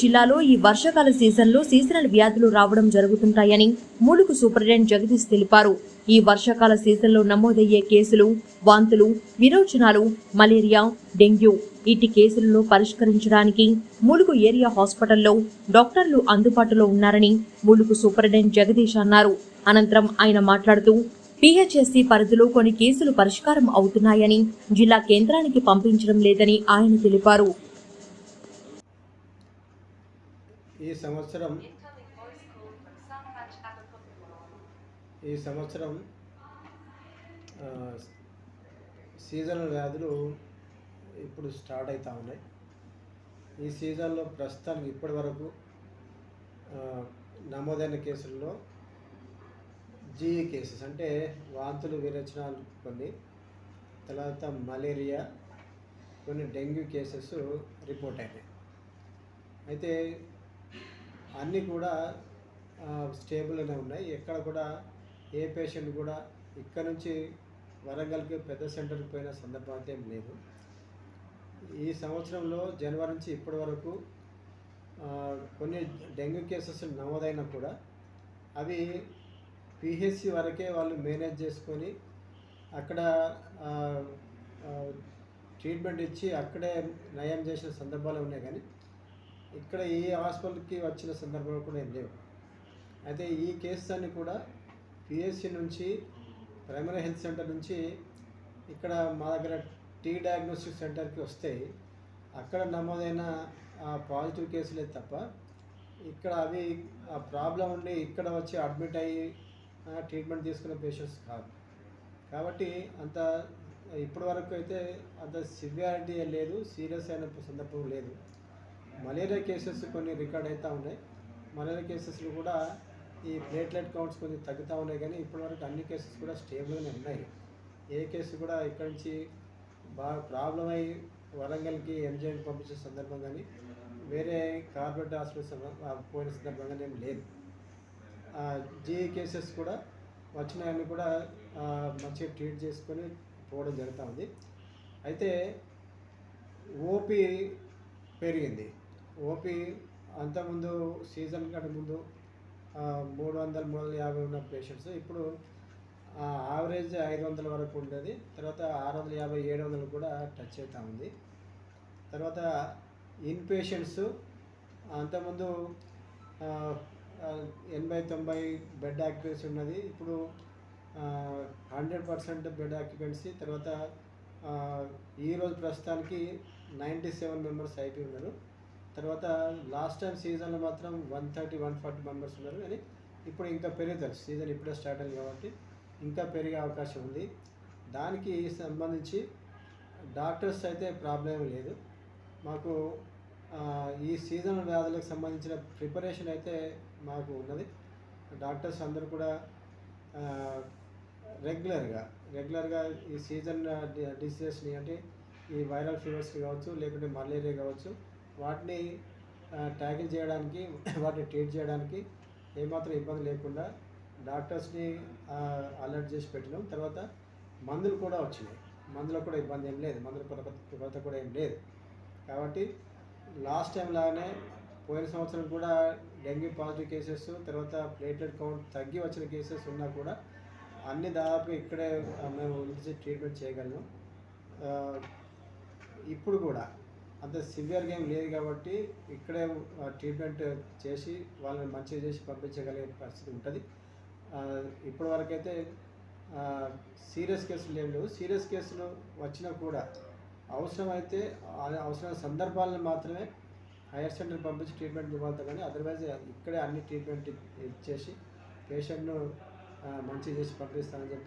జిల్లాలో ఈ వర్షాకాల సీజన్లో సీజనల్ వ్యాధులు రావడం జరుగుతుంటాయని ములుగు సూపరింటెండెంట్ జగదీష్ తెలిపారు. ఈ వర్షాకాల సీజన్లో నమోదయ్యే కేసులు వాంతులు, విరోచనాలు, మలేరియా, డెంగ్యూ ఇటు కేసులను పరిష్కరించడానికి ములుగు ఏరియా హాస్పిటల్లో డాక్టర్లు అందుబాటులో ఉన్నారని ములుగు సూపరింటెండెంట్ జగదీష్ అన్నారు. అనంతరం ఆయన మాట్లాడుతూ పిహెచ్ఎస్సీ పరిధిలో కొన్ని కేసులు పరిష్కారం అవుతున్నాయని, జిల్లా కేంద్రానికి పంపించడం లేదని ఆయన తెలిపారు. ఈ సంవత్సరం సీజనల్ వ్యాధులు ఇప్పుడు స్టార్ట్ అవుతూ ఉన్నాయి. ఈ సీజన్లో ప్రస్తుతానికి ఇప్పటి వరకు నమోదైన కేసుల్లో జీఈ కేసెస్ అంటే వాంతులు, విరేచనాలు కొన్ని, తర్వాత మలేరియా, కొన్ని డెంగ్యూ కేసెస్ రిపోర్ట్ అయినాయి. అయితే అన్నీ కూడా స్టేబుల్గానే ఉన్నాయి. ఎక్కడ కూడా ఏ పేషెంట్ కూడా ఇక్కడ నుంచి వరంగల్కి పెద్ద సెంటర్కి పోయిన సందర్భం అయితే ఏం లేదు. ఈ సంవత్సరంలో జనవరి నుంచి ఇప్పటి వరకు కొన్ని డెంగ్యూ కేసెస్ నమోదైనా కూడా అవి పిహెచ్సి వరకే వాళ్ళు మేనేజ్ చేసుకొని అక్కడ ట్రీట్మెంట్ ఇచ్చి అక్కడే నయం చేసిన సందర్భాలు ఉన్నాయి. కానీ ఇక్కడ ఈ హాస్పిటల్కి వచ్చిన సందర్భాలు కూడా ఏం లేవు. అయితే ఈ కేసెస్ అన్నీ కూడా పిహెచ్సి నుంచి, ప్రైమరీ హెల్త్ సెంటర్ నుంచి ఇక్కడ మా దగ్గర టీ డయాగ్నోస్టిక్ సెంటర్కి వస్తే అక్కడ నమోదైన పాజిటివ్ కేసులే తప్ప ఇక్కడ అవి ప్రాబ్లం ఉండి ఇక్కడ వచ్చి అడ్మిట్ అయ్యి ట్రీట్మెంట్ తీసుకునే పేషెంట్స్ కాదు. కాబట్టి అంత ఇప్పటి వరకు అయితే అంత సివియారిటీ లేదు, సీరియస్ అయిన సందర్భం లేదు. మలేరియా కేసెస్ కొన్ని రికార్డ్ అవుతూ ఉన్నాయి. మలేరియా కేసెస్లు కూడా ఈ ప్లేట్లెట్ కౌంట్స్ కొంచెం తగ్గుతూ ఉన్నాయి. కానీ ఇప్పటివరకు అన్ని కేసెస్ కూడా స్టేబుల్గానే ఉన్నాయి. ఏ కేసు కూడా ఇక్కడి నుంచి బాగా ప్రాబ్లం అయ్యి వరంగల్కి ఎంజీఎంకి పంపించే సందర్భం కానీ వేరే కార్పొరేట్ హాస్పిటల్స్ పోయిన సందర్భం కానీ ఏం లేదు. జీఈ కేసెస్ కూడా వచ్చినాయని కూడా మంచిగా ట్రీట్ చేసుకొని పోవడం జరుగుతూ ఉంది. అయితే ఓపీ పెరిగింది. ఓపీ అంతకుముందు సీజన్ కంటే ముందు 300-350 ఉన్న పేషెంట్స్ ఇప్పుడు యావరేజ్ 500 వరకు ఉండేది. తర్వాత 650-700 కూడా టచ్ అవుతూ ఉంది. తర్వాత ఇన్ పేషెంట్స్ అంతకుముందు 80-90 బెడ్ ఆక్యుపెన్సీ ఉన్నది. ఇప్పుడు 100% బెడ్ ఆక్యుపెన్సీ. తర్వాత ఈరోజు ప్రస్తుతానికి 97 మెంబర్స్ అయిపోయి ఉన్నారు. తర్వాత లాస్ట్ టైం సీజన్లో మాత్రం 130-140 మెంబర్స్ ఉన్నారు. కానీ ఇప్పుడు ఇంకా పెరుగుతారు. సీజన్ ఇప్పుడే స్టార్ట్ అయింది కాబట్టి ఇంకా పెరిగే అవకాశం ఉంది. దానికి సంబంధించి డాక్టర్స్ అయితే ప్రాబ్లం లేదు. మాకు ఈ సీజనల్ వ్యాధులకు సంబంధించిన ప్రిపరేషన్ అయితే మాకు ఉన్నది. డాక్టర్స్ అందరూ కూడా రెగ్యులర్గా ఈ సీజన్ డిసీజెస్ని అంటే ఈ వైరల్ ఫీవర్స్ కావచ్చు, లేకుంటే మలేరియా కావచ్చు, వాటిని ట్యాకిల్ చేయడానికి, వాటిని ట్రీట్ చేయడానికి ఏమాత్రం ఇబ్బంది లేకుండా డాక్టర్స్ని అలర్ట్ చేసి పెట్టినాం. తర్వాత మందులు కూడా వచ్చినాయి. మందులో కూడా ఇబ్బంది ఏం లేదు, మందుల కొరత కూడా ఏం లేదు. కాబట్టి లాస్ట్ టైం లాగానే పోయిన సంవత్సరం కూడా డెంగ్యూ పాజిటివ్ కేసెస్, తర్వాత ప్లేట్లెట్ కౌంట్ తగ్గి వచ్చిన కేసెస్ ఉన్నా కూడా అన్ని దాదాపుగా ఇక్కడే మేము ట్రీట్మెంట్ చేయగలను. ఇప్పుడు కూడా అంత సివియర్గా ఏం లేదు కాబట్టి ఇక్కడే ట్రీట్మెంట్ చేసి వాళ్ళని మంచిగా చేసి పంపించగలిగే పరిస్థితి ఉంటుంది. ఇప్పటి వరకైతే సీరియస్ కేసులు ఏం లేవు. సీరియస్ కేసులు వచ్చినా కూడా అవసరమైతే అవసరమైన సందర్భాలను మాత్రమే హైయర్ సెంటర్ పంపించి ట్రీట్మెంట్ ఇవ్వాలి. కానీ అదర్వైజ్ ఇక్కడే అన్ని ట్రీట్మెంట్ ఇచ్చేసి పేషెంట్ను మంచిగా చేసి పంపిస్తానని చెప్పి